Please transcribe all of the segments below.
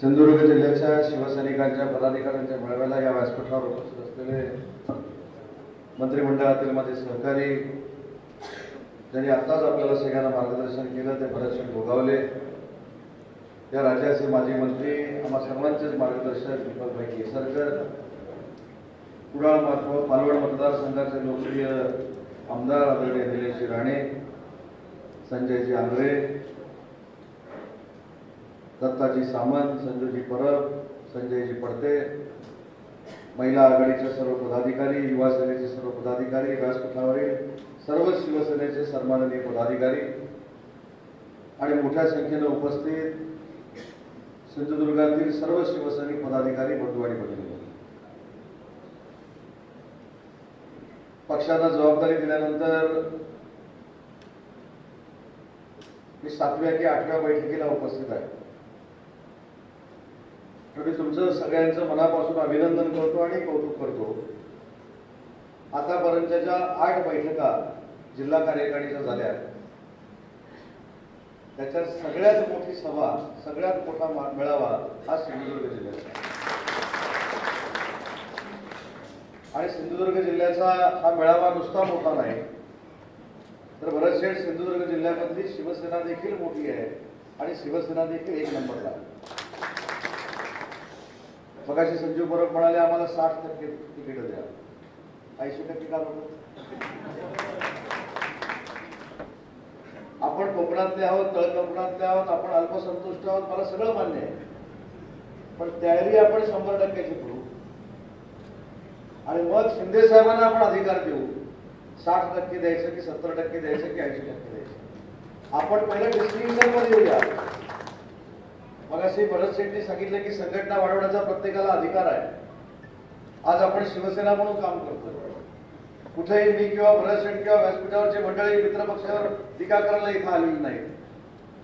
सिंधुदुर्ग जिल्ह्याच्या शिवसैनिकांच्या पदाधिकाऱ्यांच्या मेळाव्याला या व्यासपीठावर उपस्थित असलेले मंत्रिमंडळातील माझे सहकारी, ज्यांनी आत्ताच आपल्याला सगळ्यांना मार्गदर्शन केलं, ते भरतशेठ गोगावले, या राज्याचे माजी मंत्री, आम्हा सर्वांचेच मार्गदर्शक दीपकभाई केसरकर, कुडाळ मालवण मतदारसंघाचे लोकप्रिय आमदार आदरणीय निलेशजी राणे, संजयजी आंग्रे, दत्ताजी सामंत, संजूजी परब, संजयजी पडते, महिला आघाडीचे सर्व पदाधिकारी, युवा सेनेचे सर्व पदाधिकारी, व्यासपीठावरील सर्व शिवसेनेचे सन्माननीय पदाधिकारी आणि मोठ्या संख्येने उपस्थित सिंधुदुर्गातील सर्व शिवसैनिक पदाधिकारी, बंधू आणि भगिनी, पक्षाला जबाबदारी दिल्यानंतर मी 7व्या की 8व्या बैठकीला उपस्थित आहे. मी तुमचं सगळ्यांचं मनापासून अभिनंदन करतो आणि कौतुक करतो. आतापर्यंतच्या 8 बैठका जिल्हा कार्यकारिणीच्या झाल्या, त्याच्यात सगळ्यात मोठी सभा, सगळ्यात मोठा मेळावा हा सिंधुदुर्ग जिल्ह्याचा. आणि सिंधुदुर्ग जिल्ह्याचा हा मेळावा नुसता मोठा नाही, तर भरतशेठ सिंधुदुर्ग जिल्ह्यामधली शिवसेना देखील मोठी आहे आणि शिवसेना देखील 1 नंबरला आहे. मगाशी संजीव परब म्हणाले आम्हाला 60% तिकीट द्या, 80% का नको? आपण कोकणातले आहोत, तळ कोकणातले आहोत, आपण अल्पसंतुष्ट आहोत, मला सगळं मान्य आहे, पण त्यावेळी आपण 100%ची करू आणि मग शिंदे साहेबांना आपण अधिकार देऊ. 60% द्यायचं की 70% द्यायचं की 80% द्यायचं, आपण पहिलं डिस्ट्रिक्शन मध्ये येऊया. मगाशी भरत शेट्टी सांगितलं की संघटना वाढवण्याचा प्रत्येकाला अधिकार आहे. आज आपण शिवसेना म्हणून काम करतो. कुठेही मी किंवा भरत शेट्टी किंवा व्यासपीठावरची मंडळी मित्रपक्षावर टीका करायला इथं आलेली नाही,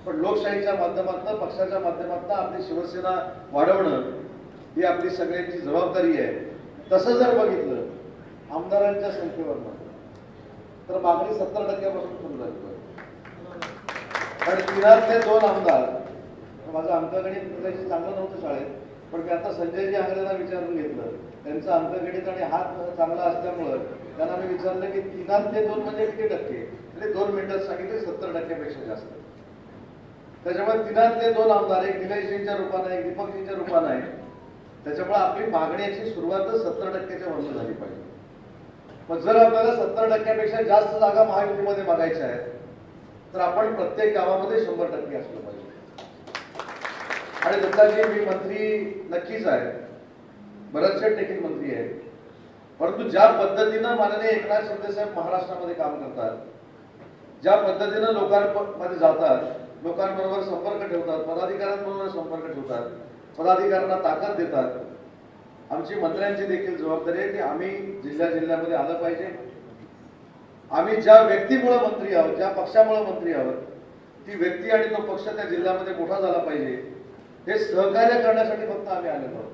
पण लोकशाहीच्या माध्यमातून, पक्षाच्या माध्यमातून आपली शिवसेना वाढवणं ही आपली सगळ्यांची जबाबदारी आहे. तसं जर बघितलं आमदारांच्या संख्येवर तर मागणी 70% सुरू झाली. पण 3तले 2 आमदार, माझं अंकगणित चांगलं नव्हतं शाळेत, पण मी आता संजयजी आंग्रेंना विचारून घेतलं, त्यांचं अंकगणित आणि हात चांगला असल्यामुळं त्यांना मी विचारलं की 3तले 2 म्हणजे किती टक्के, म्हणजे 2 मिनिटात सांगितले 70%पेक्षा जास्त. त्याच्यामुळे 3तले 2 आमदार, एक निलेशजींच्या रूपाने, एक दीपकजींच्या रूपाने आहे. त्याच्यामुळे आपली मागण्याची सुरुवातच 70%च्या वरून झाली पाहिजे. पण जर आपल्याला 70%पेक्षा जास्त जागा महायुतीमध्ये मागायच्या आहेत, तर आपण प्रत्येक गावामध्ये 100% असलं पाहिजे. आणि दत्ताजी, मी मंत्री नक्कीच आहे, भरतशेठ देखील मंत्री आहे, परंतु ज्या पद्धतीनं माननीय एकनाथ शिंदे साहेब महाराष्ट्रामध्ये काम करतात, ज्या पद्धतीनं लोकांमध्ये जातात, लोकांबरोबर संपर्क ठेवतात, पदाधिकाऱ्यांबरोबर संपर्क ठेवतात, पदाधिकाऱ्यांना ताकद देतात, आमची मंत्र्यांची देखील जबाबदारी आहे की आम्ही जिल्ह्यामध्ये आलं पाहिजे. आम्ही ज्या व्यक्तीमुळे मंत्री आहोत, ज्या पक्षामुळे मंत्री आहोत, ती व्यक्ती आणि तो पक्ष त्या जिल्ह्यामध्ये मोठा झाला पाहिजे, हे सहकार्य करण्यासाठी फक्त आम्ही आलेलो आहोत.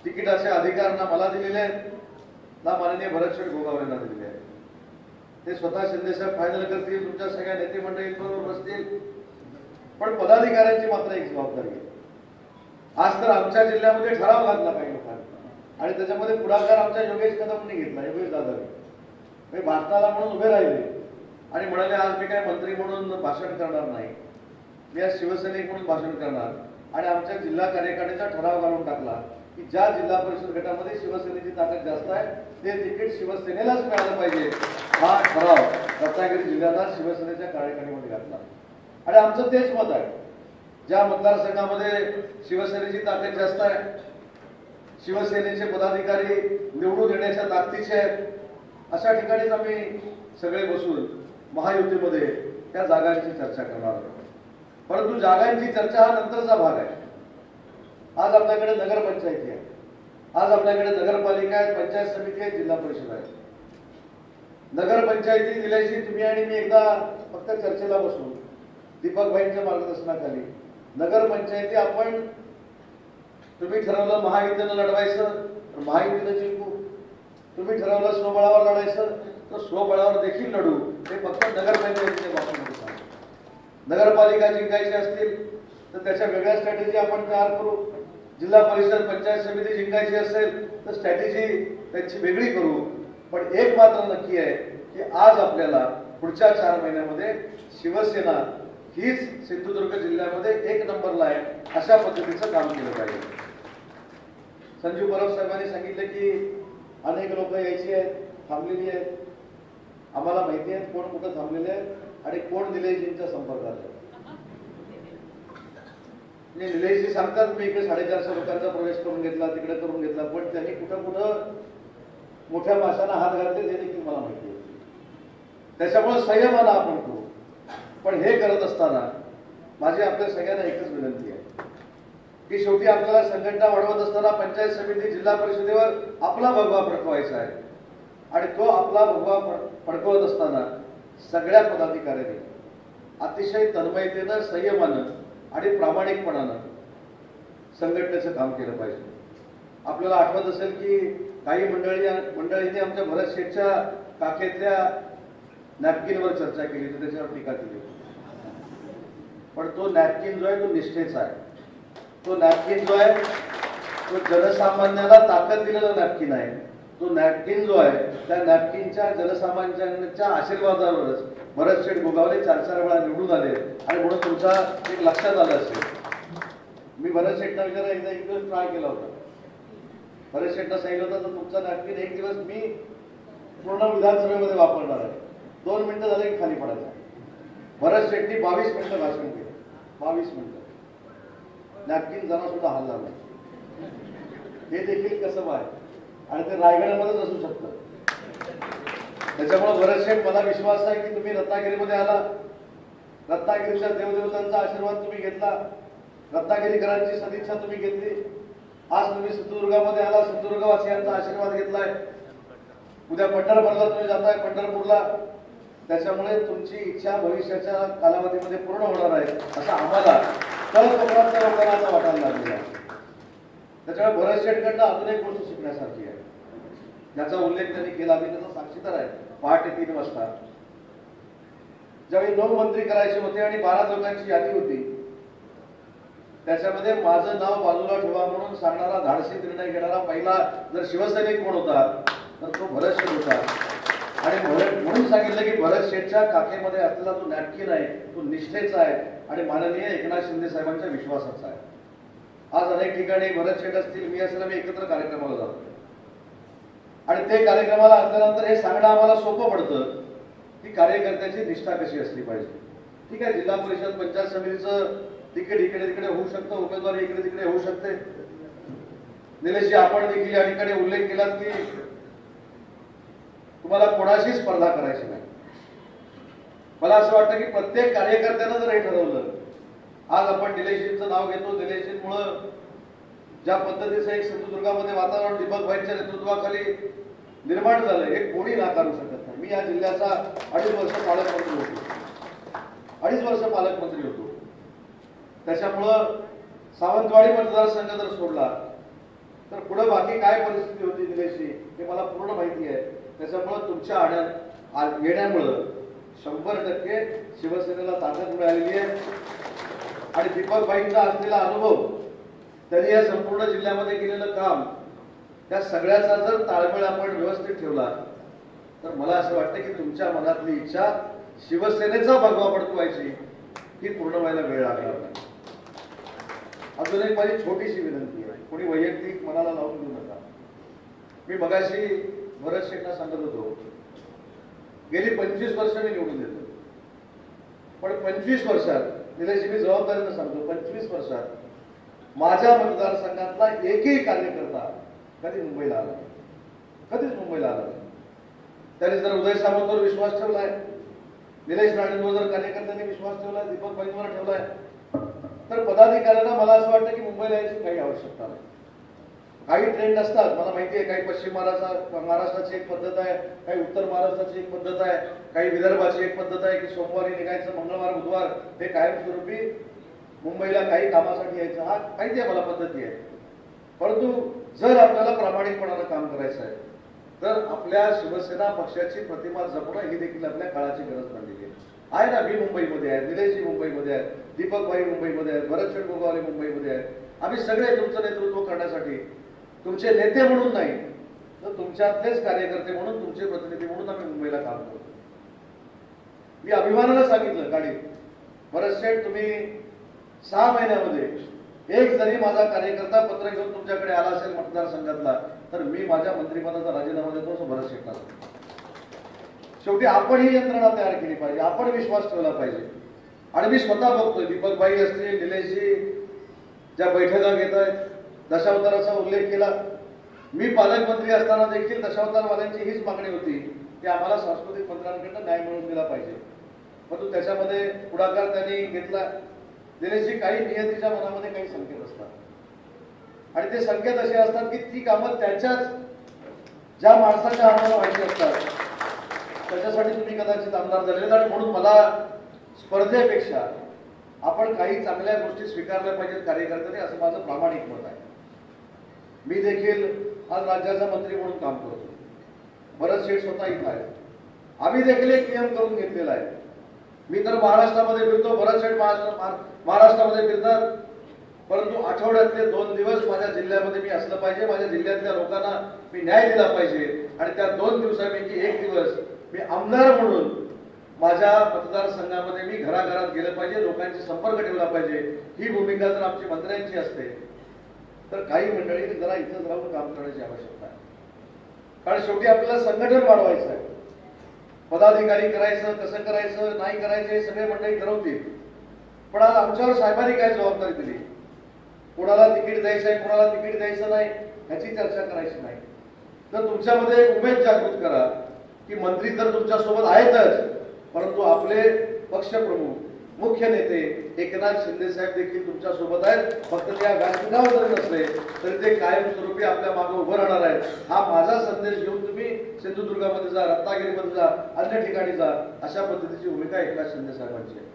तिकिटाचे अधिकार ना मला दिलेले आहेत, ना माननीय भरतशेठ गोगावलेंना दिलेले आहेत. ते स्वतः शिंदेसाहेब फायनल करतील, तुमच्या सगळ्या नेते मंडळींबरोबर बसतील, पण पदाधिकाऱ्यांची मात्र एक जबाबदारी आहे. आज तर आमच्या जिल्ह्यामध्ये ठराव घातला काही लोकांनी आणि त्याच्यामध्ये पुढाकार आमच्या योगेश कदमने घेतला, योगेश दादाने भारताला म्हणून उभे राहिले आणि म्हणाले आज मी काय मंत्री म्हणून भाषण करणार नाही, मी आज शिवसैनिक म्हणून भाषण करणार. आणि आमच्या जिल्हा कार्यकारिणीचा ठराव घालून टाकला की ज्या जिल्हा परिषद गटामध्ये शिवसेनेची ताकद जास्त आहे ते तिकीट शिवसेनेलाच मिळालं पाहिजे, हा ठराव रत्नागिरी जिल्ह्याला शिवसेनेच्या कार्यकारिणीमध्ये घातला. आणि आमचं तेच मत आहे, ज्या मतदारसंघामध्ये शिवसेनेची ताकद जास्त आहे, शिवसेनेचे पदाधिकारी निवडून येण्याच्या ताकदीचे आहेत, अशा ठिकाणीच आम्ही सगळे बसून महायुतीमध्ये त्या जागांची चर्चा करणार आहोत. परंतु जागांची चर्चा हा नंतरचा भाग आहे. आज आपल्याकडे नगरपंचायती आहे, आज आपल्याकडे नगरपालिका आहे, पंचायत समिती आहे, जिल्हा परिषद आहे. नगरपंचायती दिल्याशी तुम्ही आणि मी एकदा फक्त चर्चेला बसून दीपकभाईंच्या मार्गदर्शनाखाली नगरपंचायती आपण, तुम्ही ठरवलं महायुतीनं लढवायचं तर महायुतीनं जिंकू, तुम्ही ठरवलं स्वबळावर लढायचं तर स्वबळावर देखील लढू. हे फक्त नगरपंचायतीच्या बाबतीमध्ये सांगतो. नगरपालिका जिंकायची असतील तर त्याच्या वेगळ्या स्ट्रॅटेजी आपण तयार करू. जिल्हा परिषद पंचायत समिती जिंकायची असेल तर स्ट्रॅटेजी त्यांची वेगळी करू. पण एक मात्र नक्की आहे की आज आपल्याला पुढच्या 4 महिन्यामध्ये शिवसेना हीच सिंधुदुर्ग जिल्ह्यामध्ये 1 नंबरला आहे अशा पद्धतीचं काम केलं पाहिजे. संजू परब साहेबांनी सांगितलं की अनेक लोक यायची आहेत, थांबलेली आहेत. आम्हाला माहिती आहे कोण कुठं थांबलेले आहेत आणि कोण निलेशजींच्या संपर्कात आहे. निलेशजी सांगतात मी इकडे 450 लोकांचा प्रवेश करून घेतला, तिकडे करून घेतला, पण त्यांनी कुठं कुठं मोठ्या माशांना हात घातले हे देखील मला माहिती आहे. त्याच्यामुळे संयमानं आपण करू. पण हे करत असताना माझी आपल्या सगळ्यांना एकच विनंती आहे की शेवटी आपल्याला संघटना वाढवत असताना पंचायत समिती जिल्हा परिषदेवर आपला भगवा फडकवायचा आहे. आणि तो आपला भगवा फडकवत असताना सगळ्या पदाधिकाऱ्यांनी अतिशय तन्मयतेनं, संयमानं आणि प्रामाणिकपणानं संघटनेचं काम केलं पाहिजे. आपल्याला आठवत असेल की काही मंडळींनी आमच्या भरत शेठच्या काखेतल्या नॅपकिनवर चर्चा केली होती, त्याच्यावर टीका केली. पण तो नॅपकिन जो आहे तो निष्ठेचा आहे. तो नॅपकिन जो आहे तो जनसामान्याला ताकद दिलेला नॅपकिन आहे. तो नॅपकिन जो आहे त्या नॅपकिनच्या जनसामान्यांच्या आशीर्वादावरच भरत शेठ गोगावले 4-4 वेळा निवडून आले. आणि म्हणून तुमचा एक लक्षात आलं असेल, मी भरत शेठना विचार एकदा एक दिवस ट्राय केला होता. भरत शेठना सांगितलं होतं तर तुमचा नॅपकिन एक दिवस मी पूर्ण विधानसभेमध्ये वापरणार आहे. 2 मिनिटं झाले की खाली पडायचा. भरत शेठनी 22 मिनिटं भाषण केलं. 22 मिनिटं नॅपकिन जरा सुद्धा हलला नाही. हे देखील कसं आहे आणि ते रायगडामध्येच असू शकतं. त्याच्यामुळे भरत शेठ मला विश्वास आहे की तुम्ही रत्नागिरीमध्ये आला, रत्नागिरीच्या देवदेवतांचा आशीर्वाद तुम्ही घेतला, रत्नागिरीकरांची सदिच्छा तुम्ही घेतली. आज तुम्ही सिंधुदुर्गामध्ये आला, सिंधुदुर्गवासियांचा आशीर्वाद घेतलाय. उद्या पंढरपूरला तुम्ही जाताय, पंढरपूरला. त्याच्यामुळे तुमची इच्छा भविष्याच्या कालावधीमध्ये पूर्ण होणार आहे असं आम्हाला तळकोपरातल्या लोकांना वाटायला लागलेला आहे. त्याच्यामुळे भरत शेठकडनं अजून एक गोष्ट शिकण्यासारखी आहे, ज्याचा उल्लेख त्यांनी केला. मी त्याचा साक्षीदार आहे. पहाटे 3 वाजता ज्यावेळी 9 मंत्री करायचे होते आणि 12 लोकांची यादी होती, त्याच्यामध्ये माझं नाव बाजूला ठेवा म्हणून सांगणारा, धाडसी निर्णय घेणारा पहिला जर शिवसैनिक कोण होता तर तो भरत शेठ होता. आणि म्हणून सांगितलं की भरत शेठच्या काखेमध्ये असलेला जो नॅपकिन आहे तो निष्ठेचा आहे आणि माननीय एकनाथ शिंदे साहेबांच्या विश्वासाचा आहे. आज अनेक ठिकाणी भरत शेठ असतील, मी असेल, आम्ही एकत्र कार्यक्रमाला जातो आणि ते कार्यक्रमाला असल्यानंतर हे सांगणं आम्हाला सोपं पडतं की कार्यकर्त्याची निष्ठा कशी असली पाहिजे. ठीक आहे, जिल्हा परिषद पंचायत समितीचं तिकीट इकडे तिकडे होऊ शकतं, उमेदवारी इकडे तिकडे होऊ शकते. निलेशजी, आपण देखील या ठिकाणी उल्लेख केलात की तुम्हाला कोणाशी स्पर्धा करायची नाही. मला असं वाटतं की प्रत्येक कार्यकर्त्यानं जर हे ठरवलं, आज आपण निलेशजींचं नाव घेतो, निलेशजींमुळं ज्या पद्धतीचं एक सिंधुदुर्गामध्ये वातावरण दीपकभाईंच्या नेतृत्वाखाली निर्माण झालं हे कोणी नाकारू शकत नाही. मी या जिल्ह्याचा 2.5 वर्ष पालकमंत्री होतो. 2.5 वर्ष पालकमंत्री होतो. त्याच्यामुळं सावंतवाडी मतदारसंघ जर सोडला तर पुढे बाकी काय परिस्थिती होती निलेशजी हे मला पूर्ण माहिती आहे. त्याच्यामुळं तुमच्या येण्यामुळं 100% शिवसेनेला ताकद मिळालेली आहे. आणि दीपकभाईंचा असलेला अनुभव, त्यांनी या संपूर्ण जिल्ह्यामध्ये केलेलं काम, त्या सगळ्याचा जर ताळमेळ आपण व्यवस्थित ठेवला तर मला असं वाटतं की तुमच्या मनातली इच्छा शिवसेनेचा भगवा फडकवायची ही पूर्ण व्हायला वेळ लागणार नाही. अजून एक माझी छोटीशी विनंती आहे, कोणी वैयक्तिक मनाला लावून देऊ नका. मी मगाशी भरत शेठना सांगत होतो, गेली 25 वर्ष मी निवडून देतो, पण 25 वर्षात निलेशजी मी जबाबदारीनं सांगतो, 25 वर्षात माझ्या मतदारसंघातला एकही कार्यकर्ता कधी मुंबईला आला नाही. कधीच मुंबईला आला नाही. त्यांनी जर उदय सामंतवर विश्वास ठेवलाय, निलेश राणेंवर जर कार्यकर्त्यांनी विश्वास ठेवलाय, दीपकभाईंवर ठेवलाय, तर पदाधिकाऱ्यांना मला असं वाटतं की मुंबईला यायची काही आवश्यकता नाही. काही ट्रेंड असतात, मला माहिती आहे, काही पश्चिम महाराष्ट्राची एक पद्धत आहे, काही उत्तर महाराष्ट्राची एक पद्धत आहे, काही विदर्भाची एक पद्धत आहे की सोमवारी निघायचं, मंगळवार बुधवार हे कायमस्वरूपी मुंबईला काही कामासाठी यायचं. हा माहिती आहे मला, पद्धती आहे. परंतु जर आपल्याला प्रामाणिकपणानं काम करायचं आहे तर आपल्या शिवसेना पक्षाची प्रतिमा जपणं ही देखील आपल्या काळाची गरज बनलेली आहे. आहे ना, मी मुंबईमध्ये आहे, निलेशजी मुंबईमध्ये आहेत, दीपक भाई मुंबईमध्ये आहेत, भरत शेठ गोगावले मुंबईमध्ये आहेत. आम्ही सगळे तुमचं नेतृत्व करण्यासाठी, तुमचे नेते म्हणून नाही तर तुमच्यातलेच कार्यकर्ते म्हणून, तुमचे प्रतिनिधी म्हणून आम्ही मुंबईला काम करतो. मी अभिमानानं सांगितलं गाडीत, भरत शेठ तुम्ही 6 महिन्यामध्ये एक जरी माझा कार्यकर्ता पत्र घेऊन तुमच्याकडे आला असेल मतदारसंघातला तर मी माझ्या मंत्रिपदाचा राजीनामा देतो असं भरत शेठला. शेवटी आपण ही यंत्रणा तयार केली पाहिजे, आपण विश्वास ठेवला पाहिजे. आणि मी स्वतः बघतोय, दीपक भाई असतील, निलेशजी ज्या बैठका घेत आहेत, दशावताराचा उल्लेख केला. मी पालकमंत्री असताना देखील दशावतारवाल्यांची हीच मागणी होती की आम्हाला सांस्कृतिक मंत्र्यांकडून न्याय मिळवून दिला पाहिजे. परंतु त्याच्यामध्ये पुढाकार त्यांनी घेतला. दिलेशी काही नियतीच्या मनामध्ये काही संकेत असतात आणि ते संकेत असे असतात की ती कामं त्यांच्याच ज्या माणसाच्या आम्हाला माहिती असतात त्याच्यासाठी तुम्ही कदाचित आमदार झालेत. आणि म्हणून मला स्पर्धेपेक्षा आपण काही चांगल्या गोष्टी स्वीकारल्या पाहिजेत कार्यकर्त्यांनी, असं माझं प्रामाणिक मत आहे. मी देखील आज राज्याचा मंत्री म्हणून काम करतो. भरत शेठ स्वतः इथं आहे. आम्ही देखील एक नियम करून घेतलेला आहे. मी तर महाराष्ट्रामध्ये फिरतो, भरत शेठ महाराष्ट्रामध्ये फिरतात, परंतु आठवड्यातले 2 दिवस माझ्या जिल्ह्यामध्ये मी असलं पाहिजे. माझ्या जिल्ह्यातल्या लोकांना मी न्याय दिला पाहिजे आणि त्या 2 दिवसापैकी 1 दिवस मी आमदार म्हणून माझ्या मतदारसंघामध्ये मी घराघरात गेलं पाहिजे, लोकांशी संपर्क ठेवला पाहिजे. ही भूमिका जर आमची मंत्र्यांची असते तर काही मंडळींनी जरा इथं राहून काम करण्याची आवश्यकता आहे. कारण शेवटी आपल्याला संघटन वाढवायचं आहे. पदाधिकारी करायचं, कसं करायचं, नाही करायचं हे सगळे मंडळी ठरवतील. पण आज आमच्यावर साहेबांनी काय जबाबदारी दिली, कोणाला तिकीट द्यायचं आहे, कोणाला तिकीट द्यायचं नाही ह्याची चर्चा करायची नाही. तर तुमच्यामध्ये एक उमेद जागृत करा की मंत्री तर तुमच्या सोबत आहेतच, परंतु आपले पक्षप्रमुख मुख्य नेते एकनाथ शिंदे साहेब देखील तुमच्या सोबत आहेत. फक्त त्या व्यासपीठावर जरी नसले तरी ते कायमस्वरूपी आपल्या मागे उभं राहणार आहेत. हा माझा संदेश घेऊन तुम्ही सिंधुदुर्गामध्ये जा, रत्नागिरीमध्ये जा, अन्य ठिकाणी जा, अशा पद्धतीची भूमिका एकनाथ शिंदे साहेबांची आहे.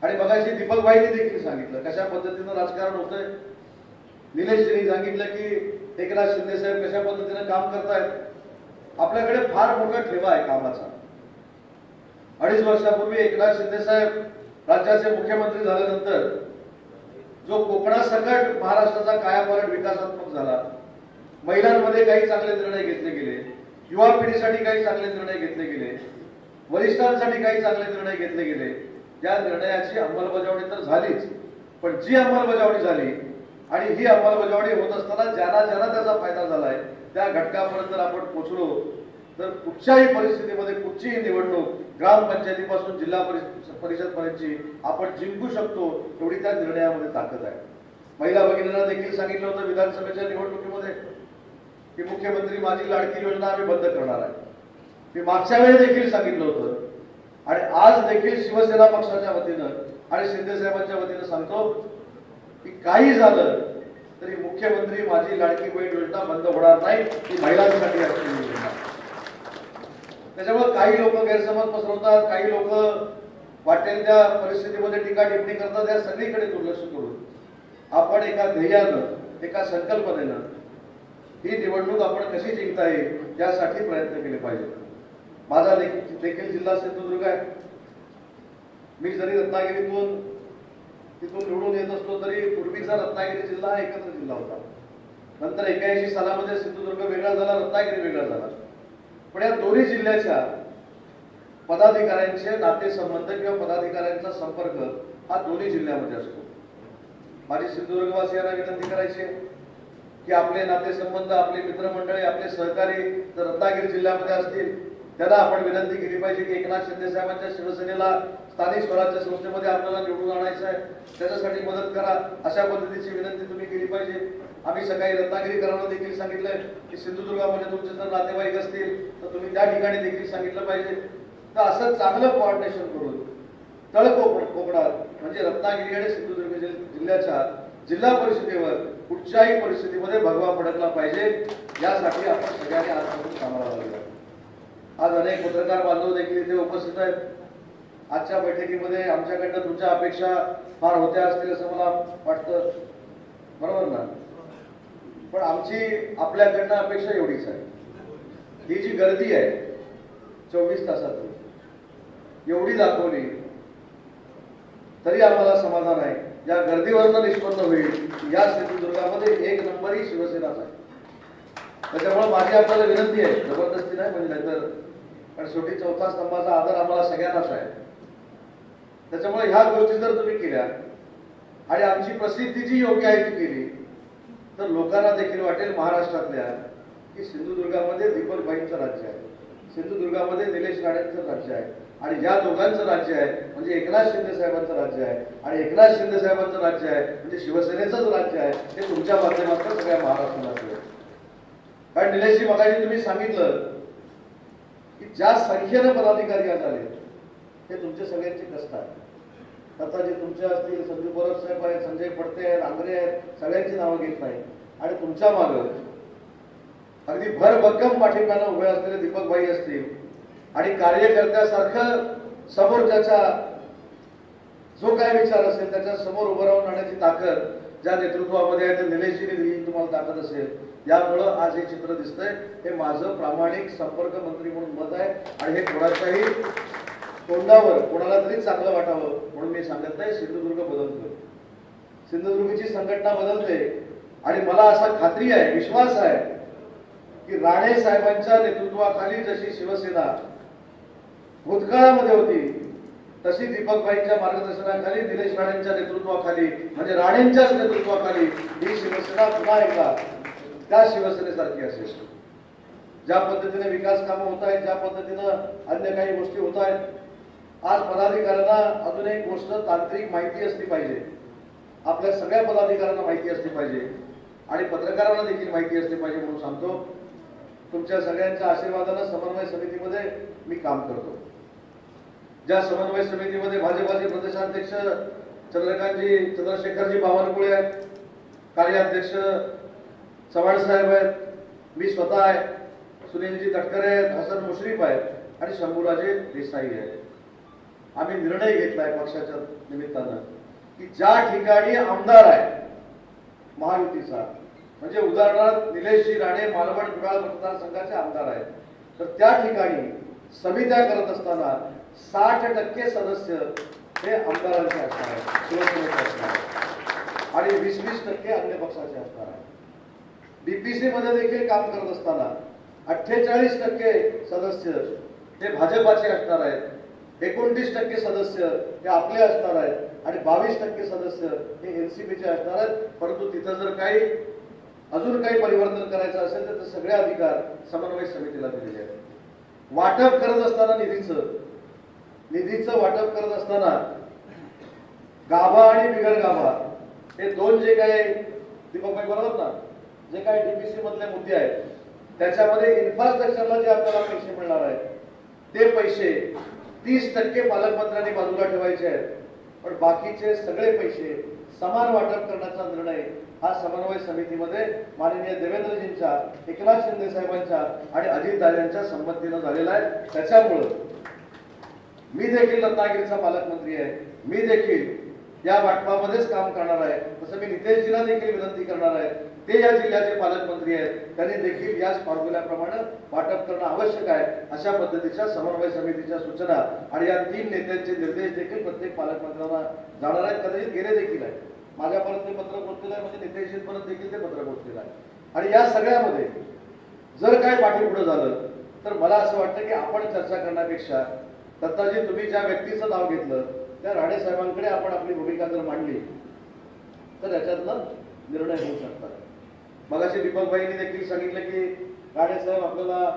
आणि मगाशी दीपक भाईंनी देखील सांगितलं कशा पद्धतीनं राजकारण होतंय. निलेशजींनी सांगितलं की एकनाथ शिंदे साहेब कशा पद्धतीनं काम करतायत. आपल्याकडे फार मोठा ठेवा आहे कामाचा. 2.5 वर्षापूर्वी एकनाथ शिंदे साहेब राज्याचे मुख्यमंत्री झाल्यानंतर जो कोकणासकट महाराष्ट्राचा कायापालट विकासात्मक झाला, महिलांमध्ये काही चांगले निर्णय घेतले गेले, युवा पिढीसाठी काही चांगले निर्णय घेतले गेले, वरिष्ठांसाठी काही चांगले निर्णय घेतले गेले. या निर्णयाची अंमलबजावणी तर झालीच, पण जी अंमलबजावणी झाली आणि ही अंमलबजावणी होत असताना ज्यांना ज्यांना त्याचा फायदा झालाय त्या घटकापर्यंत जर आपण पोहोचलो तर कुठच्याही परिस्थितीमध्ये कुठचीही निवडणूक ग्रामपंचायतीपासून जिल्हा परिषद पर्यंतची आपण जिंकू शकतो, एवढी त्या निर्णयामध्ये ताकद आहे. महिला भगिनींना देखील सांगितलं होतं विधानसभेच्या निवडणुकीमध्ये की मुख्यमंत्री माझी लाडकी योजना आम्ही बंद करणार आहे. मी मागच्या वेळी देखील सांगितलं होतं आणि आज देखील शिवसेना पक्षाच्या वतीनं आणि शिंदे साहेबांच्या वतीनं सांगतो की काही झालं तरी मुख्यमंत्री माझी लाडकी बहीण योजना बंद होणार नाही. ही महिलांसाठी असलेली योजना. त्याच्यामुळे काही लोक गैरसमज पसरवतात, काही लोक वाटेल त्या परिस्थितीमध्ये टीका टिप्पणी करतात. या सगळीकडे दुर्लक्ष करून आपण एका ध्येयानं, एका संकल्पनेनं ही निवडणूक आपण कशी जिंकता येईल यासाठी प्रयत्न केले पाहिजे. माझा देखील जिल्हा सिंधुदुर्ग आहे. मी जरी रत्नागिरीतून तिथून निवडून येत असलो तरी पूर्वीचा रत्नागिरी जिल्हा हा एकत्र जिल्हा होता. नंतर 81 सालामध्ये सिंधुदुर्ग वेगळा झाला, रत्नागिरी वेगळा झाला. पण या दोन्ही जिल्ह्याच्या पदाधिकाऱ्यांचे नातेसंबंध किंवा पदाधिकाऱ्यांचा संपर्क हा दोन्ही जिल्ह्यामध्ये असतो. माझी सिंधुदुर्गवासियांना विनंती करायची की आपले नातेसंबंध, आपले मित्रमंडळी, आपले सहकारी जर रत्नागिरी जिल्ह्यामध्ये असतील त्यांना आपण विनंती केली पाहिजे की एकनाथ शिंदे साहेबांच्या शिवसेनेला स्थानिक स्वराज्य संस्थेमध्ये आपल्याला निवडून आणायचं आहे, त्याच्यासाठी मदत करा, अशा पद्धतीची विनंती तुम्ही केली पाहिजे. आम्ही सकाळी रत्नागिरीकरांना देखील सांगितलंय की सिंधुदुर्गामध्ये तुमचे जर नातेवाईक असतील तर तुम्ही त्या ठिकाणी देखील सांगितलं पाहिजे. तर असं चांगलं कोऑर्डिनेशन करून तळ कोकणात म्हणजे रत्नागिरी आणि सिंधुदुर्ग जिल्ह्याच्या जिल्हा परिषदेवर कुठच्याही परिस्थितीमध्ये भगवा फडकला पाहिजे, यासाठी आपण सगळ्यांनी आजपासून कामाला लागलो. आज अनेक पत्रकार बांधव देखील इथे उपस्थित आहेत. आजच्या बैठकीमध्ये आमच्याकडनं तुमच्या अपेक्षा फार होत्या असतील असं मला वाटतं, बरोबर ना? पण आमची आपल्याकडनं अपेक्षा एवढीच आहे, ही जी गर्दी आहे 24 तासातून एवढी दाखवली तरी आम्हाला समाधान आहे. या गर्दीवरनं निष्पन्न होईल की या सिंधुदुर्गामध्ये एक नंबरी शिवसेनाच आहे. त्याच्यामुळे माझी आपल्याला विनंती आहे, जबरदस्ती नाही म्हणजे नाहीतर, कारण शेवटी चौथा स्तंभाचा आदर आम्हाला सगळ्यांनाच आहे. त्याच्यामुळे ह्या गोष्टी जर तुम्ही केल्या आणि आमची प्रसिद्धी जी योग्य आहे ती केली तर लोकांना देखील वाटेल महाराष्ट्रातल्या की सिंधुदुर्गामध्ये दीपकभाईंचं राज्य आहे, सिंधुदुर्गामध्ये निलेश राणेंचं राज्य आहे आणि या दोघांचं राज्य आहे म्हणजे एकनाथ शिंदे साहेबांचं राज्य आहे आणि एकनाथ शिंदे साहेबांचं राज्य आहे म्हणजे शिवसेनेचंच राज्य आहे. हे तुमच्या माध्यमातून सगळ्या महाराष्ट्राला कळेल. कारण निलेशजी मगाशी तुम्ही सांगितलं की ज्या संख्येनं पदाधिकारी आज आले ते तुमचे सगळ्यांचे कष्ट आहे. आता जे तुमचे असतील संजू परब साहेब आहेत, संजय पडते आहेत, आंग्रे आहेत, सगळ्यांची नावं घेत नाही आणि तुमच्या मागं अगदी भरभक्कम पाठिंब्यानं उभे असलेले दीपकभाई असतील आणि कार्यकर्त्यासारखं समोर त्याचा जो काय विचार असेल त्याच्या समोर उभं राहून राहण्याची ताकद ज्या नेतृत्वामध्ये आहे ते निलेशजीने दिली तुम्हाला ताकद असेल. यामुळं आज हे चित्र दिसतंय. हे माझं प्रामाणिक संपर्क मंत्री म्हणून मत आहे आणि हे कोणाच्याही तोंडावर कोणाला तरी चांगलं वाटावं म्हणून मी सांगत नाही. सिंधुदुर्ग बदलतोय, सिंधुदुर्गची संघटना बदलते आणि मला असा खात्री आहे, विश्वास आहे की राणे साहेबांच्या नेतृत्वाखाली जशी शिवसेना भूतकाळामध्ये होती तशी दीपकभाईंच्या मार्गदर्शनाखाली, निलेश राणेंच्या नेतृत्वाखाली म्हणजे राणेंच्याच नेतृत्वाखाली ही शिवसेना पुन्हा एकदा त्या शिवसेनेसारखी असेल. ज्या पद्धतीने विकास कामं होत आहेत, ज्या पद्धतीनं अन्य काही गोष्टी होत आहेत. आज पदाधिकाऱ्यांना अजून एक गोष्ट तांत्रिक माहिती असली पाहिजे, आपल्या सगळ्या पदाधिकाऱ्यांना माहिती असली पाहिजे आणि पत्रकारांना देखील माहिती असली पाहिजे. म्हणून सांगतो तुमच्या सगळ्यांच्या आशीर्वादानं समन्वय समितीमध्ये मी काम करतो. ज्या समन्वय समितीमध्ये भाजपाचे प्रदेशाध्यक्ष चंद्रशेखरजी बावनकुळे आहेत, कार्याध्यक्ष चव्हाण साहेब आहेत, मी स्वतः आहे, सुनीलजी तटकरे आहेत, हसन मुश्रीफ आहेत आणि शंभूराजे देसाई आहेत. आम्ही निर्णय घेतलाय पक्षाच्या निमित्तानं की ज्या ठिकाणी आमदार आहे महायुतीचा म्हणजे उदाहरणार्थ निलेशजी राणे मालवण कुडाळ मतदारसंघाचे आमदार आहेत तर त्या ठिकाणी समित्या करत असताना 60% सदस्य हे आमदारांचे असणार आहेत, शिवसेनेचे असणार आहेत आणि 20% अन्य पक्षाचे असणार आहेत. डीपीसी मध्ये देखील काम करत असताना 48% सदस्य हे भाजपाचे असणार आहेत, 29% सदस्य हे आपले असणार आहेत आणि 22% सदस्य हे एनसीपीचे असणार आहेत. परंतु तिथं जर काही अजून काही परिवर्तन करायचं असेल तर सगळे अधिकार समन्वय समितीला दिलेले आहेत. वाटप करत असताना निधीचं वाटप करत असताना गाभा आणि बिगर गाभा हे दोन जे काही दीपकभाई बरोबर ना जे काही डीपीसी मधले मुद्दे आहेत त्याच्यामध्ये इन्फ्रास्ट्रक्चरला जे आपल्याला पैसे मिळणार आहेत ते पैसे 30% पालकमंत्र्यांनी बाजूला ठेवायचे आहेत पण बाकीचे सगळे पैसे समान वाटप करण्याचा निर्णय हा समन्वय समितीमध्ये माननीय देवेंद्रजींच्या, एकनाथ शिंदे साहेबांच्या आणि अजितदादांच्या संमतीनं झालेला आहे. त्याच्यामुळं मी देखील रत्नागिरीचा पालकमंत्री आहे, मी देखील या वाटपामध्येच काम करणार आहे. तसं मी नितेशजीला देखील विनंती करणार आहे, ते या जिल्ह्याचे पालकमंत्री आहेत, त्यांनी देखील याच फॉर्म्युल्याप्रमाणे वाटप करणं आवश्यक आहे. अशा पद्धतीच्या समन्वय समितीच्या सूचना आणि या 3 नेत्यांचे निर्देश देखील प्रत्येक पालकमंत्र्यांना जाणार आहेत. कदाचित गेले देखील आहे, माझ्यापर्यंत ते पत्र पोहोचलेलं आहे म्हणजे नितेशजींपर्यंत देखील ते पत्र पोहोचलेलं आहे. आणि या सगळ्यामध्ये जर काय पाठीपुढे झालं तर मला असं वाटतं की आपण चर्चा करण्यापेक्षा दत्ताजी तुम्ही ज्या व्यक्तीचं नाव घेतलं त्या राणे साहेबांकडे आपण आपली भूमिका जर मांडली तर याच्यातनं निर्णय होऊ शकतात. मगाशी दीपकभाईंनी देखील सांगितलं की राणे साहेब आपल्याला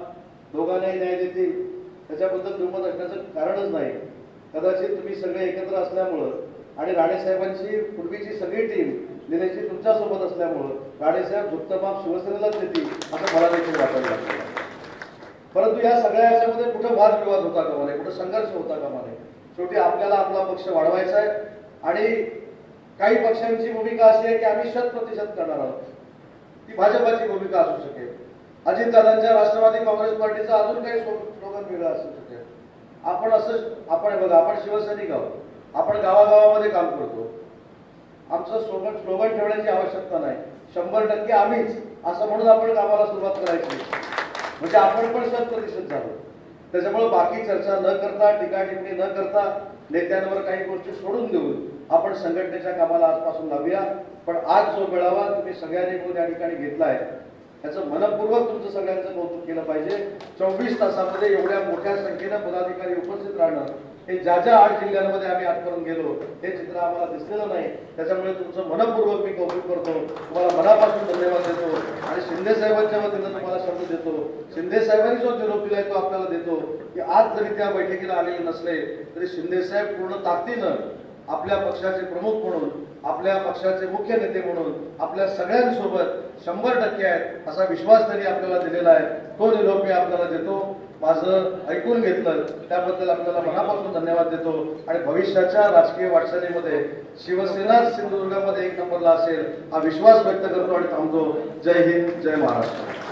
दोघांनाही न्याय देतील, त्याच्याबद्दल दुमत असण्याचं कारणच नाही. कदाचित तुम्ही सगळे एकत्र असल्यामुळं आणि राणे साहेबांची पूर्वीची सगळी टीम निलेशजी तुमच्या सोबत असल्यामुळं राणे साहेब झुकतमाप शिवसेनेलाच देतील असं मला देखील वाटायला लागलं. परंतु या सगळ्या याच्यामध्ये कुठं वादविवाद होता कामा नये, कुठं संघर्ष होता कामा नये. शेवटी आपल्याला आपला पक्ष वाढवायचा आहे आणि काही पक्षांची भूमिका अशी आहे की आम्ही 100% करणार आहोत, ती भाजपाची भूमिका असू शकेल. अजितदादांच्या राष्ट्रवादी काँग्रेस पार्टीचा अजून काही स्लोगन वेगळं असू शकेल. आपण बघा, आपण शिवसैनिक आहोत, आपण गावागावामध्ये काम करतो. आमचं स्लोगन ठेवण्याची आवश्यकता नाही, 100% आम्हीच असं म्हणून आपण कामाला सुरुवात करायची म्हणजे आपण पण 100% झालो. त्याच्यामुळे बाकी चर्चा न करता, टीका टिप्पणी न करता, नेत्यांवर काही गोष्टी सोडून देऊन आपण संघटनेच्या कामाला आजपासून लागूया. पण आज जो मेळावा तुम्ही सगळ्यांनी मिळून या ठिकाणी घेतलाय त्याचं मनपूर्वक तुमचं सगळ्यांचं कौतुक केलं पाहिजे. 24 तासामध्ये एवढ्या मोठ्या संख्येनं पदाधिकारी उपस्थित राहणं हे ज्या 8 जिल्ह्यांमध्ये आम्ही आजपर्यंत गेलो हे चित्र आम्हाला दिसलेलं नाही. त्याच्यामुळे तुमचं मनपूर्वक मी कौतुक करतो, तुम्हाला मनापासून धन्यवाद देतो आणि शिंदे साहेबांच्या वतीनं तुम्हाला शब्द देतो. शिंदे साहेबांनी जो निरोप दिलाय तो आपल्याला देतो की आज जरी त्या बैठकीला आलेले नसले तरी शिंदे साहेब पूर्ण ताकदीनं आपल्या पक्षाचे प्रमुख म्हणून, आपल्या पक्षाचे मुख्य नेते म्हणून आपल्या सगळ्यांसोबत 100% आहेत असा विश्वास त्यांनी आपल्याला दिलेला आहे. तो निरोप मी आपल्याला देतो. माझं ऐकून घेतलं त्याबद्दल आपल्याला मनापासून धन्यवाद देतो आणि भविष्याच्या राजकीय वाटचालीमध्ये शिवसेना सिंधुदुर्गामध्ये 1 नंबरला असेल हा विश्वास व्यक्त करतो आणि थांबतो. जय हिंद, जय महाराष्ट्र.